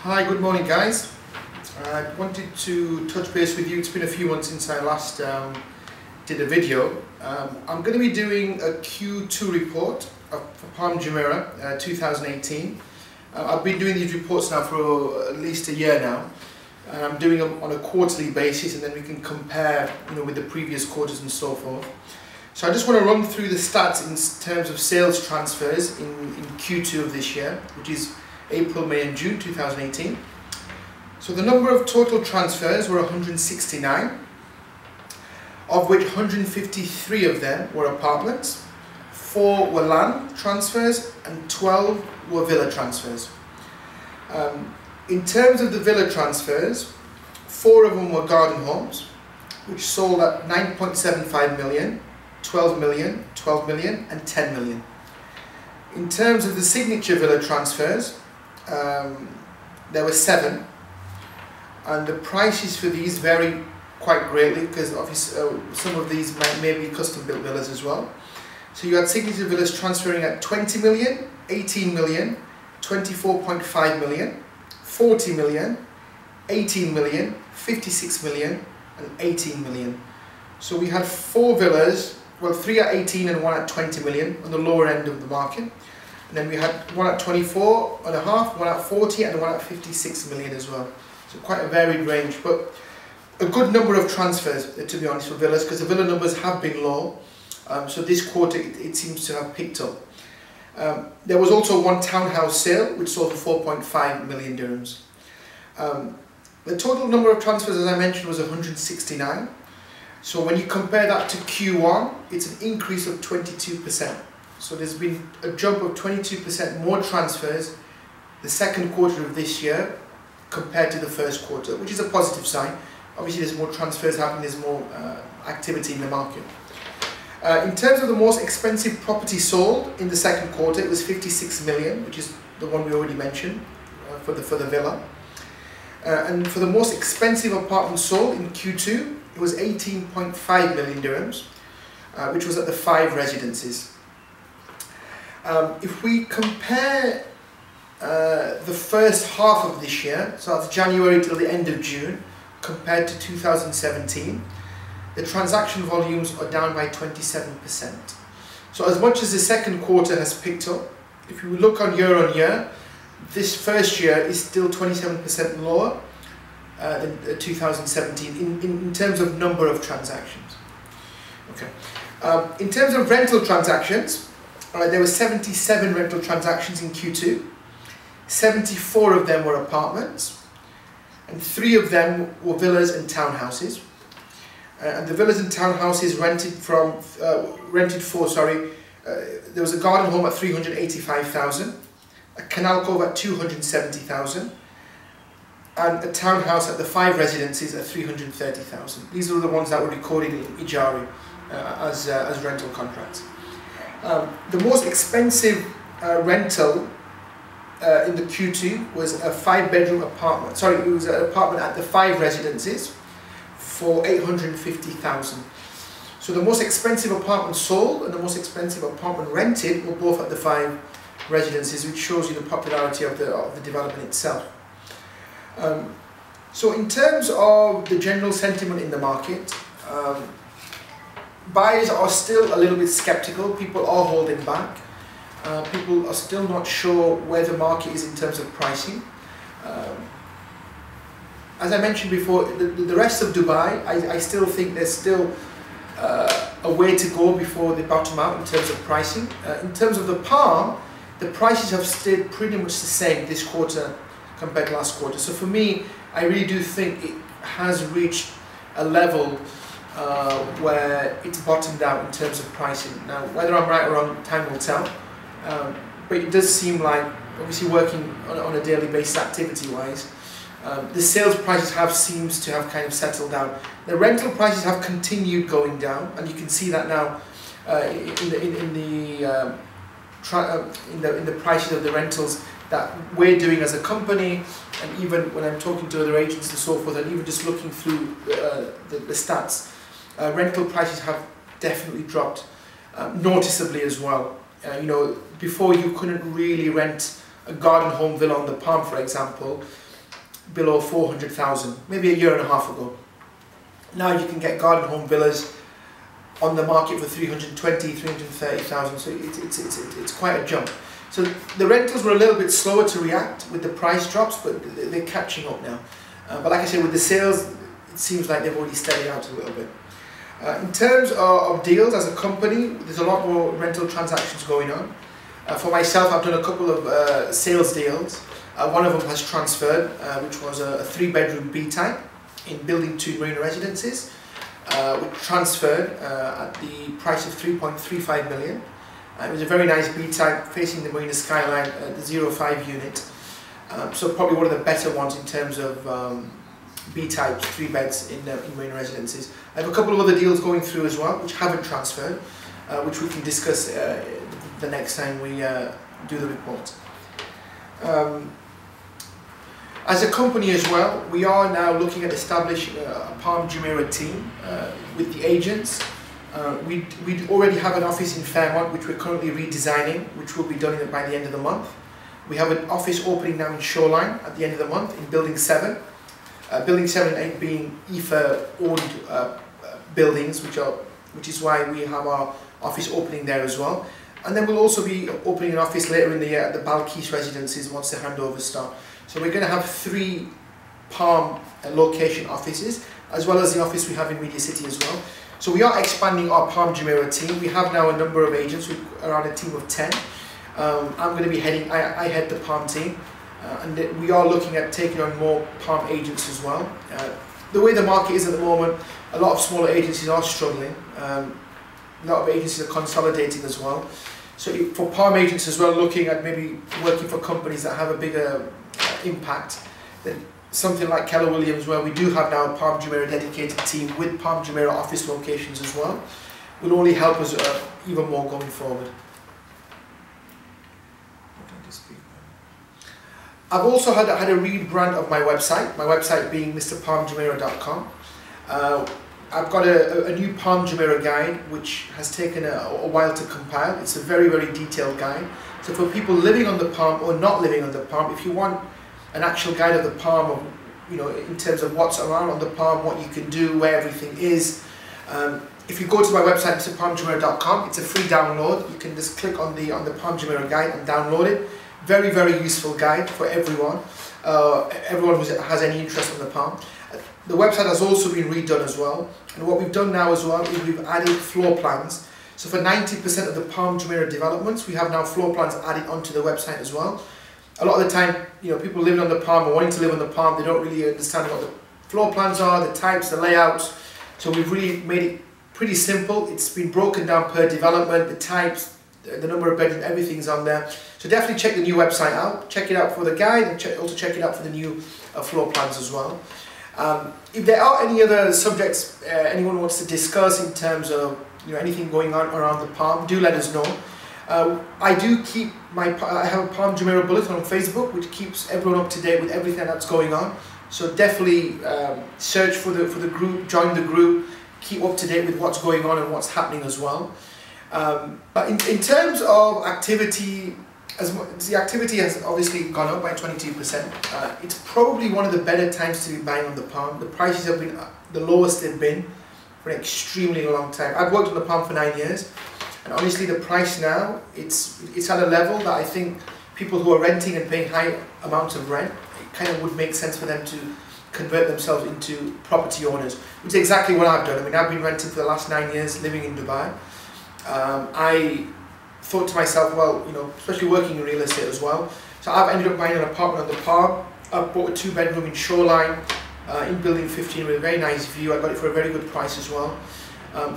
Hi, good morning guys. I wanted to touch base with you. It's been a few months since I last did a video. I'm going to be doing a Q2 report for Palm Jumeirah 2018. I've been doing these reports now for at least a year now. And I'm doing them on a quarterly basis, and then we can compare, with the previous quarters and so forth. So I just want to run through the stats in terms of sales transfers in Q2 of this year, which is April, May and June 2018. So the number of total transfers were 169, of which 153 of them were apartments, 4 were land transfers and 12 were villa transfers. In terms of the villa transfers, 4 of them were garden homes, which sold at 9.75 million, 12 million, 12 million and 10 million. In terms of the signature villa transfers, there were 7, and the prices for these vary quite greatly because obviously some of these may be custom built villas as well. So you had signature villas transferring at 20 million, 18 million, 24.5 million, 40 million, 18 million, 56 million and 18 million. So we had 4 villas, well 3 at 18 and 1 at 20 million on the lower end of the market. And then we had 1 at 24.5, 1 at 40 and 1 at 56 million as well. So quite a varied range, but a good number of transfers, to be honest, for villas, because the villa numbers have been low. So this quarter it seems to have picked up. There was also 1 townhouse sale which sold for 4.5 million dirhams. The total number of transfers, as I mentioned, was 169. So when you compare that to Q1, it's an increase of 22%. So there's been a jump of 22% more transfers the second quarter of this year compared to the first quarter, which is a positive sign. Obviously there's more transfers happening, there's more activity in the market. In terms of the most expensive property sold in the second quarter, it was 56 million, which is the one we already mentioned for the villa. And for the most expensive apartment sold in Q2, it was 18.5 million dirhams, which was at the 5 residences. If we compare the first half of this year, so that's January till the end of June, compared to 2017, the transaction volumes are down by 27%. So as much as the second quarter has picked up, if you look on year, this first year is still 27% lower than 2017 in terms of number of transactions. Okay. In terms of rental transactions, there were 77 rental transactions in Q2. 74 of them were apartments, and 3 of them were villas and townhouses. And the villas and townhouses there was a garden home at 385,000, a Canal Cove at 270,000, and a townhouse at the 5 residences at 330,000. These are the ones that were recorded in Ijari as rental contracts. The most expensive rental in the Q2 was a 5-bedroom apartment. Sorry, it was an apartment at the 5 residences for 850,000. So the most expensive apartment sold and the most expensive apartment rented were both at the 5 residences, which shows you the popularity of the development itself. So in terms of the general sentiment in the market, buyers are still a little bit skeptical. People are holding back. People are still not sure where the market is in terms of pricing. As I mentioned before, the rest of Dubai, I still think there's still a way to go before they bottom out in terms of pricing. In terms of the Palm, the prices have stayed pretty much the same this quarter compared to last quarter. So for me, I really do think it has reached a level where it's bottomed out in terms of pricing. Now, whether I'm right or wrong, time will tell. But it does seem like, obviously working on a daily basis activity-wise, the sales prices seems to have kind of settled down. The rental prices have continued going down, and you can see that now in the prices of the rentals that we're doing as a company, and even when I'm talking to other agents and so forth, and even just looking through the stats, rental prices have definitely dropped noticeably as well. Before you couldn't really rent a garden home villa on the Palm, for example, below 400,000, maybe a year and a half ago. Now you can get garden home villas on the market for 320, 330,000, so it's quite a jump. So the rentals were a little bit slower to react with the price drops, but they're catching up now. But like I said, with the sales, it seems like they've already steadied out a little bit. In terms of deals as a company, there's a lot more rental transactions going on. For myself, I've done a couple of sales deals. One of them has transferred, which was a 3-bedroom B-type in Building 2 Marina Residences, which transferred at the price of 3.35 million. It was a very nice B-type facing the Marina skyline, the 05 unit. So probably one of the better ones in terms of B-types, 3 beds in Marina Residences. I have a couple of other deals going through as well, which haven't transferred, which we can discuss the next time we do the report. As a company as well, we are now looking at establishing a Palm Jumeirah team with the agents. We already have an office in Fairmont, which we're currently redesigning, which will be done by the end of the month. We have an office opening now in Shoreline at the end of the month in Building 7. Building 7 and 8 being IFA-owned buildings, which is why we have our office opening there as well. And then we'll also be opening an office later in the year at the Balkis Residences once the handovers start. So we're going to have 3 Palm location offices, as well as the office we have in Media City as well. So we are expanding our Palm Jumeirah team. We have now a number of agents, around a team of 10. I'm going to be heading, I head the Palm team, and we are looking at taking on more Palm agents as well. The way the market is at the moment, a lot of smaller agencies are struggling. A lot of agencies are consolidating as well. So for Palm agents as well, looking at maybe working for companies that have a bigger impact, then something like Keller Williams, where we do have now a Palm Jumeirah dedicated team with Palm Jumeirah office locations as well, will only help us even more going forward. I've also had a rebrand of my website being mrpalmjumeirah.com. I've got a new Palm Jumeirah guide, which has taken a while to compile. It's a very, very detailed guide. So for people living on the Palm or not living on the Palm, if you want an actual guide of the Palm, of, in terms of what's around on the Palm, what you can do, where everything is, if you go to my website, mrpalmjumeirah.com, it's a free download. You can just click on the Palm Jumeirah guide and download it. Very, very useful guide for everyone, everyone who has any interest in the Palm. The website has also been redone as well, and what we've done now as well is we've added floor plans. So for 90% of the Palm Jumeirah developments, we have now floor plans added onto the website as well. A lot of the time, people living on the Palm or wanting to live on the Palm, they don't really understand what the floor plans are, the types, the layouts. So we've really made it pretty simple. It's been broken down per development, the types, the number of bedrooms, everything's on there. So definitely check the new website out. Check it out for the guide, and also check it out for the new floor plans as well. If there are any other subjects anyone wants to discuss in terms of anything going on around the Palm, do let us know. I do keep I have a Palm Jumeirah bulletin on Facebook, which keeps everyone up to date with everything that's going on. So definitely search for the group, join the group, keep up to date with what's going on and what's happening as well. But in terms of activity, the activity has obviously gone up by 22%. It's probably one of the better times to be buying on the Palm. The prices have been the lowest they've been for an extremely long time. I've worked on the Palm for 9 years, and honestly the price now, it's at a level that I think people who are renting and paying high amounts of rent, it kind of would make sense for them to convert themselves into property owners, which is exactly what I've done. I mean, I've been renting for the last 9 years, living in Dubai. I thought to myself, well, especially working in real estate as well, so I've ended up buying an apartment on the Palm. I've bought a 2-bedroom in Shoreline, in Building 15 with a very nice view. I got it for a very good price as well.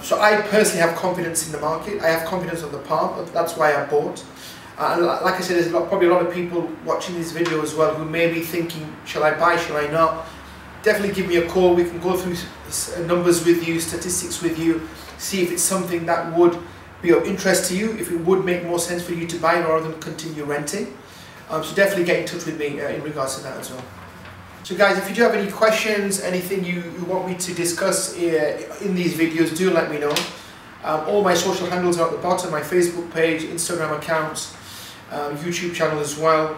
So I personally have confidence in the market. I have confidence on the Palm. That's why I bought. And like I said, there's probably a lot of people watching this video as well who may be thinking, shall I buy, shall I not? Definitely give me a call. We can go through numbers with you, statistics with you, see if it's something that would be of interest to you, if it would make more sense for you to buy rather than continue renting. So definitely get in touch with me in regards to that as well. So guys, if you do have any questions, anything you want me to discuss in these videos, do let me know. All my social handles are at the bottom, my Facebook page, Instagram accounts, YouTube channel as well.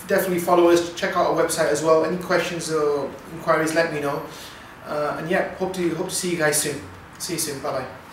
definitely follow us, check out our website as well. Any questions or inquiries, let me know. And yeah, hope to see you guys soon. See you soon. Bye bye.